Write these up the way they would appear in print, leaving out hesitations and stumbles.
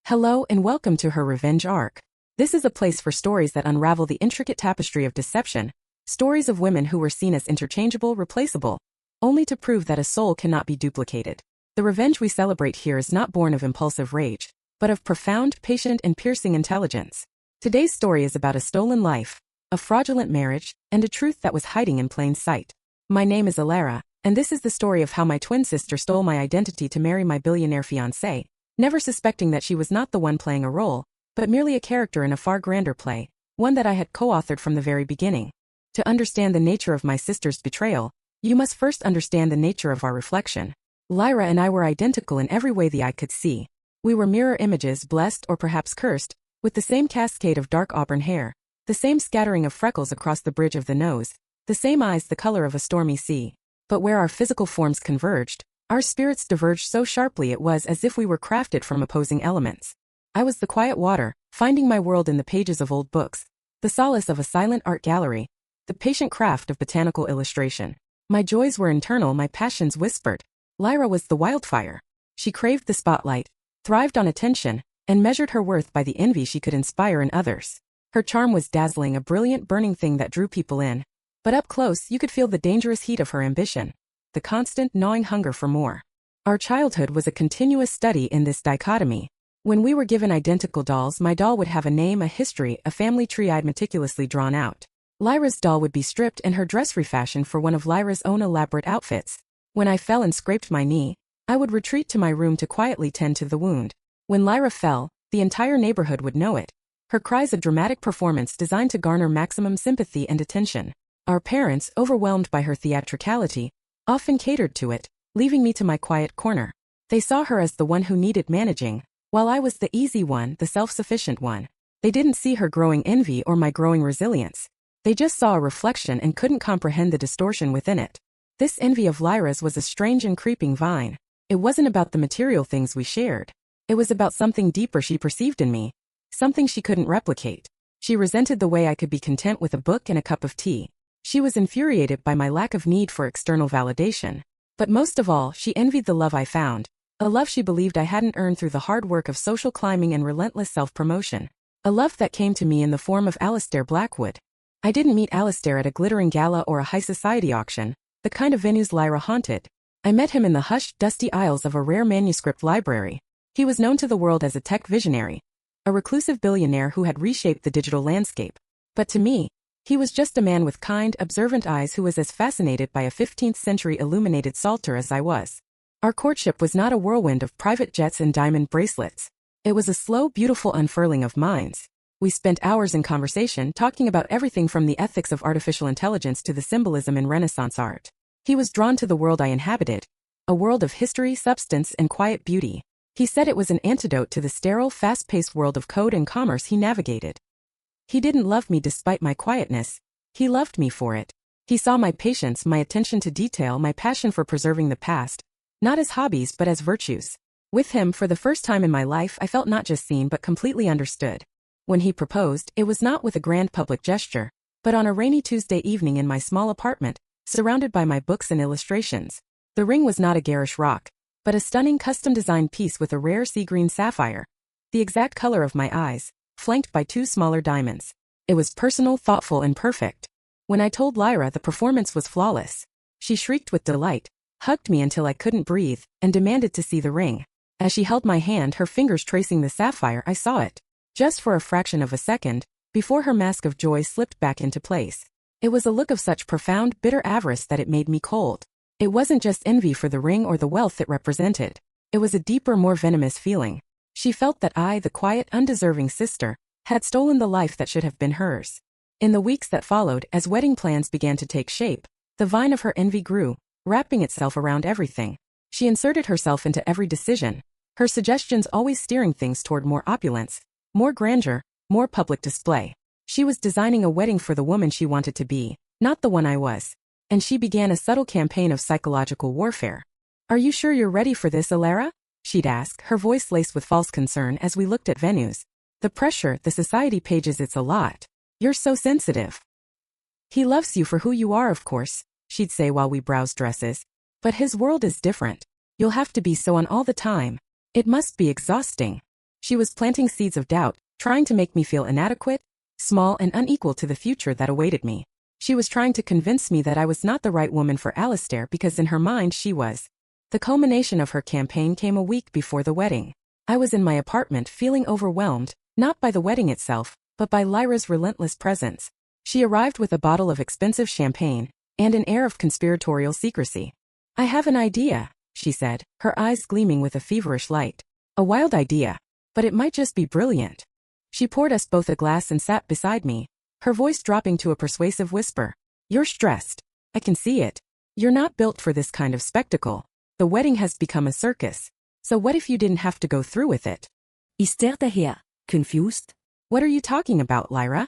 Hello and welcome to her revenge arc. This is a place for stories that unravel the intricate tapestry of deception, stories of women who were seen as interchangeable, replaceable, only to prove that a soul cannot be duplicated. The revenge we celebrate here is not born of impulsive rage, but of profound, patient, and piercing intelligence. Today's story is about a stolen life, a fraudulent marriage, and a truth that was hiding in plain sight. My name is Alara, and this is the story of how my twin sister stole my identity to marry my billionaire fiancé, never suspecting that she was not the one playing a role, but merely a character in a far grander play, one that I had co-authored from the very beginning. To understand the nature of my sister's betrayal, you must first understand the nature of our reflection. Lyra and I were identical in every way the eye could see. We were mirror images, blessed or perhaps cursed, with the same cascade of dark auburn hair, the same scattering of freckles across the bridge of the nose, the same eyes the color of a stormy sea. But where our physical forms converged, our spirits diverged so sharply it was as if we were crafted from opposing elements. I was the quiet water, finding my world in the pages of old books, the solace of a silent art gallery, the patient craft of botanical illustration. My joys were internal, my passions whispered. Lyra was the wildfire. She craved the spotlight, thrived on attention, and measured her worth by the envy she could inspire in others. Her charm was dazzling, a brilliant burning thing that drew people in. But up close you could feel the dangerous heat of her ambition, the constant gnawing hunger for more. Our childhood was a continuous study in this dichotomy. When we were given identical dolls, my doll would have a name, a history, a family tree I'd meticulously drawn out. Lyra's doll would be stripped and her dress refashioned for one of Lyra's own elaborate outfits. When I fell and scraped my knee, I would retreat to my room to quietly tend to the wound. When Lyra fell, the entire neighborhood would know it. Her cries a dramatic performance designed to garner maximum sympathy and attention. Our parents, overwhelmed by her theatricality, often catered to it, leaving me to my quiet corner. They saw her as the one who needed managing, while I was the easy one, the self-sufficient one. They didn't see her growing envy or my growing resilience. They just saw a reflection and couldn't comprehend the distortion within it. This envy of Lyra's was a strange and creeping vine. It wasn't about the material things we shared. It was about something deeper she perceived in me, something she couldn't replicate. She resented the way I could be content with a book and a cup of tea. She was infuriated by my lack of need for external validation. But most of all, she envied the love I found, a love she believed I hadn't earned through the hard work of social climbing and relentless self-promotion. A love that came to me in the form of Alistair Blackwood. I didn't meet Alistair at a glittering gala or a high society auction, the kind of venues Lyra haunted. I met him in the hushed, dusty aisles of a rare manuscript library. He was known to the world as a tech visionary, a reclusive billionaire who had reshaped the digital landscape. But to me, he was just a man with kind, observant eyes who was as fascinated by a 15th-century illuminated psalter as I was. Our courtship was not a whirlwind of private jets and diamond bracelets. It was a slow, beautiful unfurling of minds. We spent hours in conversation talking about everything from the ethics of artificial intelligence to the symbolism in Renaissance art. He was drawn to the world I inhabited, a world of history, substance, and quiet beauty. He said it was an antidote to the sterile, fast-paced world of code and commerce he navigated. He didn't love me despite my quietness. He loved me for it. He saw my patience, my attention to detail, my passion for preserving the past, not as hobbies but as virtues. With him, for the first time in my life, I felt not just seen but completely understood. When he proposed, it was not with a grand public gesture, but on a rainy Tuesday evening in my small apartment, surrounded by my books and illustrations. The ring was not a garish rock, but a stunning custom-designed piece with a rare sea-green sapphire, the exact color of my eyes, flanked by two smaller diamonds. It was personal, thoughtful, and perfect. When I told Lyra, the performance was flawless. She shrieked with delight, hugged me until I couldn't breathe, and demanded to see the ring. As she held my hand, her fingers tracing the sapphire, I saw it. Just for a fraction of a second, before her mask of joy slipped back into place. It was a look of such profound, bitter avarice that it made me cold. It wasn't just envy for the ring or the wealth it represented. It was a deeper, more venomous feeling. She felt that I, the quiet, undeserving sister, had stolen the life that should have been hers. In the weeks that followed, as wedding plans began to take shape, the vine of her envy grew, wrapping itself around everything. She inserted herself into every decision, her suggestions always steering things toward more opulence, more grandeur, more public display. She was designing a wedding for the woman she wanted to be, not the one I was. And she began a subtle campaign of psychological warfare. "Are you sure you're ready for this, Alara?" she'd ask, her voice laced with false concern as we looked at venues. "The pressure, the society pages, it's a lot. You're so sensitive." "He loves you for who you are, of course," she'd say while we browsed dresses. "But his world is different. You'll have to be so on all the time. It must be exhausting." She was planting seeds of doubt, trying to make me feel inadequate, small and unequal to the future that awaited me. She was trying to convince me that I was not the right woman for Alistair because in her mind she was. The culmination of her campaign came a week before the wedding. I was in my apartment feeling overwhelmed, not by the wedding itself, but by Lyra's relentless presence. She arrived with a bottle of expensive champagne and an air of conspiratorial secrecy. "I have an idea," she said, her eyes gleaming with a feverish light. "A wild idea. But it might just be brilliant." She poured us both a glass and sat beside me, her voice dropping to a persuasive whisper. "You're stressed. I can see it. You're not built for this kind of spectacle. The wedding has become a circus. So what if you didn't have to go through with it?" He stared at her, confused. "What are you talking about, Lyra?"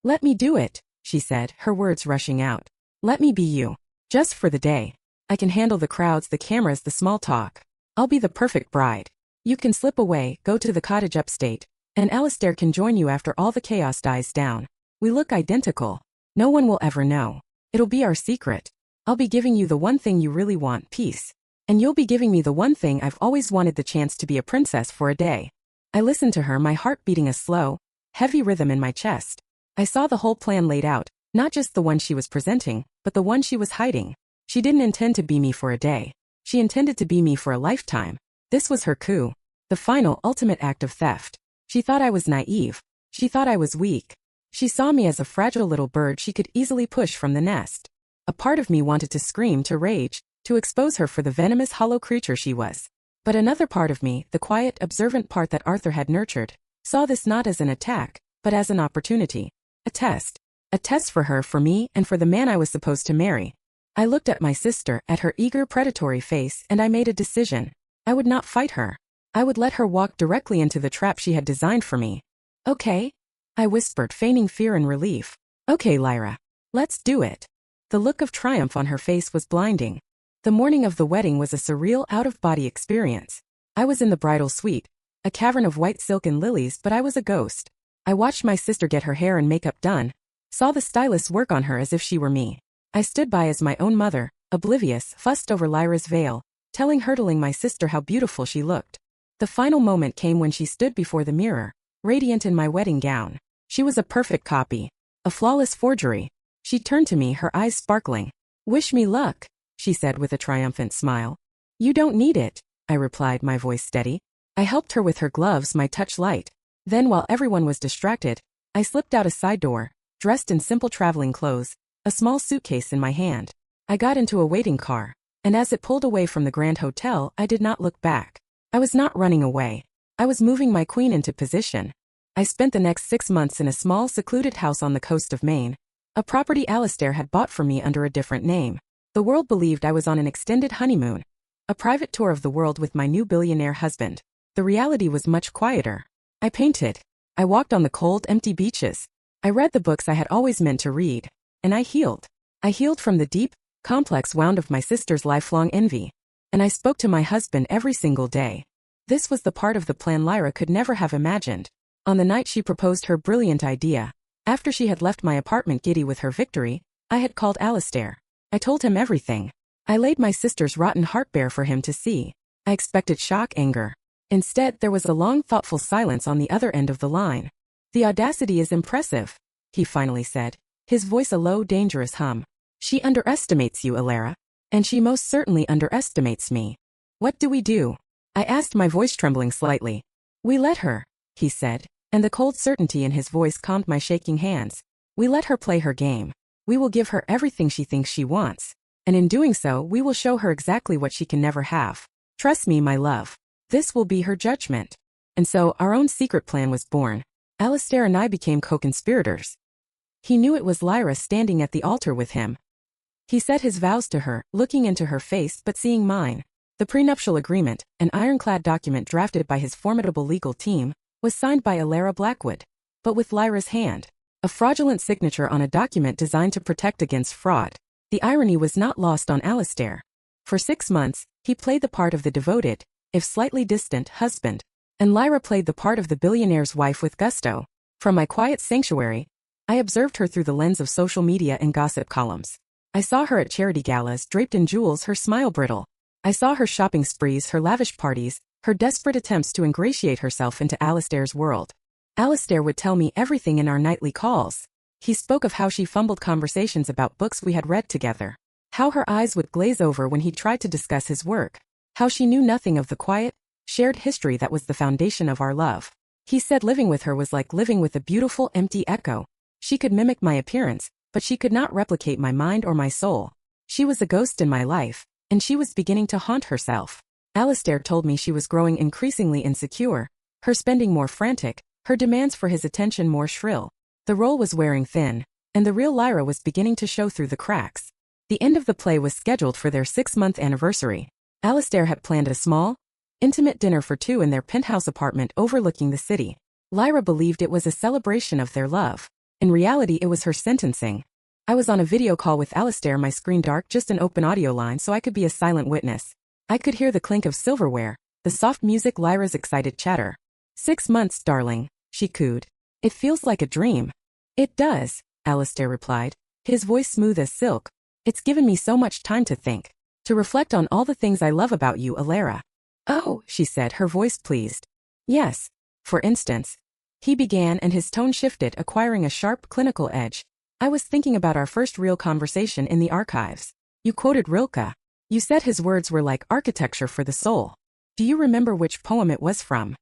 "Let me do it," she said, her words rushing out. "Let me be you. Just for the day. I can handle the crowds, the cameras, the small talk. I'll be the perfect bride. You can slip away, go to the cottage upstate, and Alistair can join you after all the chaos dies down. We look identical. No one will ever know. It'll be our secret. I'll be giving you the one thing you really want, peace. And you'll be giving me the one thing I've always wanted, the chance to be a princess for a day." I listened to her, my heart beating a slow, heavy rhythm in my chest. I saw the whole plan laid out, not just the one she was presenting, but the one she was hiding. She didn't intend to be me for a day. She intended to be me for a lifetime. This was her coup. The final, ultimate act of theft. She thought I was naive. She thought I was weak. She saw me as a fragile little bird she could easily push from the nest. A part of me wanted to scream, to rage, to expose her for the venomous, hollow creature she was. But another part of me, the quiet, observant part that Arthur had nurtured, saw this not as an attack, but as an opportunity. A test. A test for her, for me, and for the man I was supposed to marry. I looked at my sister, at her eager, predatory face, and I made a decision. I would not fight her. I would let her walk directly into the trap she had designed for me. "Okay?" I whispered, feigning fear and relief. "Okay, Lyra. Let's do it." The look of triumph on her face was blinding. The morning of the wedding was a surreal, out-of-body experience. I was in the bridal suite, a cavern of white silk and lilies, but I was a ghost. I watched my sister get her hair and makeup done, saw the stylist work on her as if she were me. I stood by as my own mother, oblivious, fussed over Lyra's veil, hurtling my sister how beautiful she looked. The final moment came when she stood before the mirror, radiant in my wedding gown. She was a perfect copy, a flawless forgery. She turned to me, her eyes sparkling. "Wish me luck," she said with a triumphant smile. "You don't need it," I replied, my voice steady. I helped her with her gloves, my touch light. Then, while everyone was distracted, I slipped out a side door, dressed in simple traveling clothes, a small suitcase in my hand. I got into a waiting car, and as it pulled away from the Grand Hotel, I did not look back. I was not running away. I was moving my queen into position. I spent the next 6 months in a small, secluded house on the coast of Maine, a property Alistair had bought for me under a different name. The world believed I was on an extended honeymoon, a private tour of the world with my new billionaire husband. The reality was much quieter. I painted. I walked on the cold, empty beaches. I read the books I had always meant to read. And I healed. I healed from the deep, complex wound of my sister's lifelong envy. And I spoke to my husband every single day. This was the part of the plan Lyra could never have imagined. On the night she proposed her brilliant idea, after she had left my apartment giddy with her victory, I had called Alistair. I told him everything. I laid my sister's rotten heart bare for him to see. I expected shock, anger. Instead, there was a long, thoughtful silence on the other end of the line. "The audacity is impressive," he finally said, his voice a low, dangerous hum. "She underestimates you, Alara. And she most certainly underestimates me. What do we do?" I asked, my voice trembling slightly. "We let her," he said, and the cold certainty in his voice calmed my shaking hands. "We let her play her game. We will give her everything she thinks she wants. And in doing so, we will show her exactly what she can never have. Trust me, my love. This will be her judgment." And so, our own secret plan was born. Alistair and I became co-conspirators. He knew it was Lyra standing at the altar with him. He said his vows to her, looking into her face but seeing mine. The prenuptial agreement, an ironclad document drafted by his formidable legal team, was signed by Alara Blackwood, but with Lyra's hand. A fraudulent signature on a document designed to protect against fraud. The irony was not lost on Alistair. For 6 months, he played the part of the devoted, if slightly distant, husband, and Lyra played the part of the billionaire's wife with gusto. From my quiet sanctuary, I observed her through the lens of social media and gossip columns. I saw her at charity galas draped in jewels, her smile brittle. I saw her shopping sprees, her lavish parties, her desperate attempts to ingratiate herself into Alistair's world. Alistair would tell me everything in our nightly calls. He spoke of how she fumbled conversations about books we had read together, how her eyes would glaze over when he tried to discuss his work, how she knew nothing of the quiet, shared history that was the foundation of our love. He said living with her was like living with a beautiful, empty echo. She could mimic my appearance, but she could not replicate my mind or my soul. She was a ghost in my life, and she was beginning to haunt herself. Alistair told me she was growing increasingly insecure, her spending more frantic, her demands for his attention more shrill. The role was wearing thin, and the real Lyra was beginning to show through the cracks. The end of the play was scheduled for their 6-month anniversary. Alistair had planned a small, intimate dinner for two in their penthouse apartment overlooking the city. Lyra believed it was a celebration of their love. In reality, it was her sentencing. I was on a video call with Alistair, my screen dark, just an open audio line so I could be a silent witness. I could hear the clink of silverware, the soft music, Lyra's excited chatter. 6 months, darling, she cooed. It feels like a dream. It does, Alistair replied, his voice smooth as silk. It's given me so much time to think, to reflect on all the things I love about you, Alara. Oh, she said, her voice pleased. Yes, for instance. He began, and his tone shifted, acquiring a sharp, clinical edge. I was thinking about our first real conversation in the archives. You quoted Rilke. You said his words were like architecture for the soul. Do you remember which poem it was from?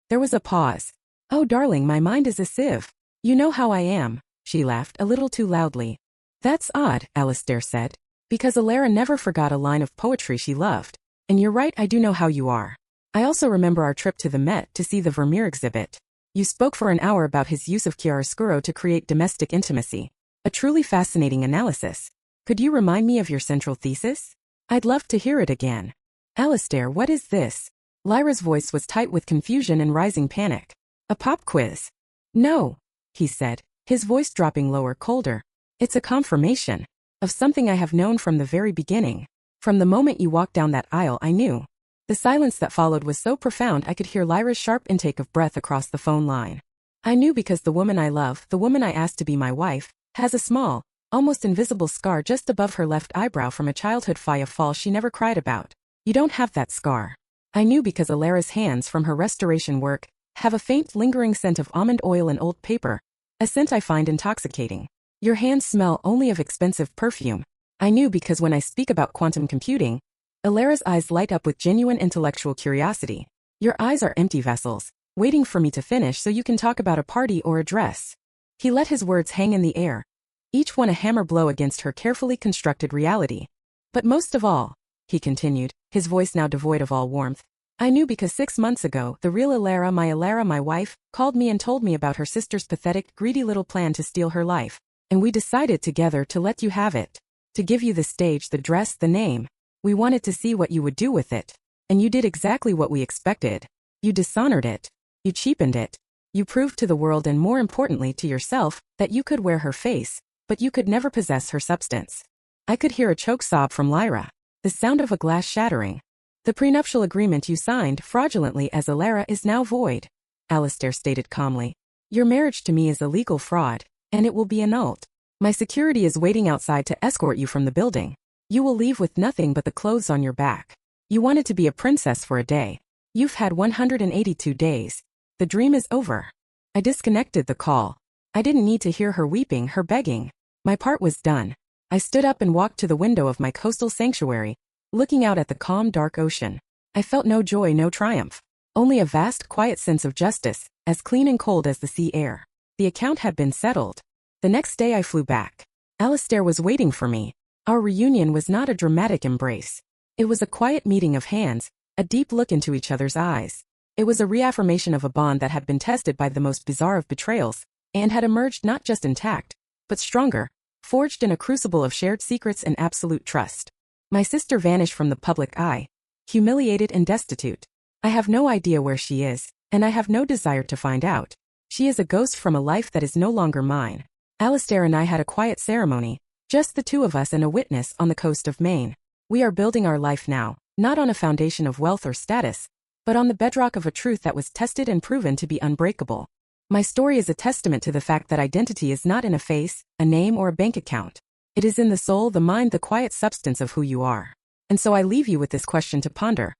There was a pause. Oh, darling, my mind is a sieve. You know how I am, she laughed a little too loudly. That's odd, Alistair said, because Alara never forgot a line of poetry she loved. And you're right, I do know how you are. I also remember our trip to the Met to see the Vermeer exhibit. You spoke for an hour about his use of chiaroscuro to create domestic intimacy. A truly fascinating analysis. Could you remind me of your central thesis? I'd love to hear it again. Alistair, what is this? Lyra's voice was tight with confusion and rising panic. A pop quiz? No, he said, his voice dropping lower, colder. It's a confirmation of something I have known from the very beginning. From the moment you walked down that aisle, I knew. The silence that followed was so profound I could hear Lyra's sharp intake of breath across the phone line. I knew because the woman I love, the woman I asked to be my wife, has a small, almost invisible scar just above her left eyebrow from a childhood fall she never cried about. You don't have that scar. I knew because Alara's hands from her restoration work have a faint lingering scent of almond oil and old paper, a scent I find intoxicating. Your hands smell only of expensive perfume. I knew because when I speak about quantum computing, Alara's eyes light up with genuine intellectual curiosity. Your eyes are empty vessels, waiting for me to finish so you can talk about a party or a dress. He let his words hang in the air, each one a hammer blow against her carefully constructed reality. But most of all, he continued, his voice now devoid of all warmth, I knew because 6 months ago, the real Alara, my wife, called me and told me about her sister's pathetic, greedy little plan to steal her life. And we decided together to let you have it. To give you the stage, the dress, the name. We wanted to see what you would do with it. And you did exactly what we expected. You dishonored it. You cheapened it. You proved to the world and more importantly to yourself that you could wear her face, but you could never possess her substance. I could hear a choke sob from Lyra. The sound of a glass shattering. The prenuptial agreement you signed fraudulently as Alara is now void, Alistair stated calmly. Your marriage to me is a legal fraud, and it will be annulled. My security is waiting outside to escort you from the building. You will leave with nothing but the clothes on your back. You wanted to be a princess for a day. You've had 182 days. The dream is over. I disconnected the call. I didn't need to hear her weeping, her begging. My part was done. I stood up and walked to the window of my coastal sanctuary, looking out at the calm, dark ocean. I felt no joy, no triumph. Only a vast, quiet sense of justice, as clean and cold as the sea air. The account had been settled. The next day I flew back. Alistair was waiting for me. Our reunion was not a dramatic embrace. It was a quiet meeting of hands, a deep look into each other's eyes. It was a reaffirmation of a bond that had been tested by the most bizarre of betrayals, and had emerged not just intact, but stronger, forged in a crucible of shared secrets and absolute trust. My sister vanished from the public eye, humiliated and destitute. I have no idea where she is, and I have no desire to find out. She is a ghost from a life that is no longer mine. Alistair and I had a quiet ceremony, just the two of us and a witness on the coast of Maine. We are building our life now, not on a foundation of wealth or status, but on the bedrock of a truth that was tested and proven to be unbreakable. My story is a testament to the fact that identity is not in a face, a name, or a bank account. It is in the soul, the mind, the quiet substance of who you are. And so I leave you with this question to ponder.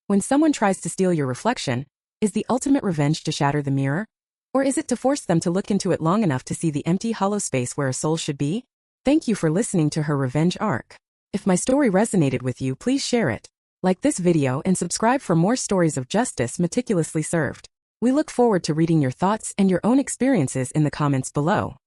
When someone tries to steal your reflection, is the ultimate revenge to shatter the mirror? Or is it to force them to look into it long enough to see the empty, hollow space where a soul should be? Thank you for listening to her revenge arc. If my story resonated with you, please share it. Like this video and subscribe for more stories of justice meticulously served. We look forward to reading your thoughts and your own experiences in the comments below.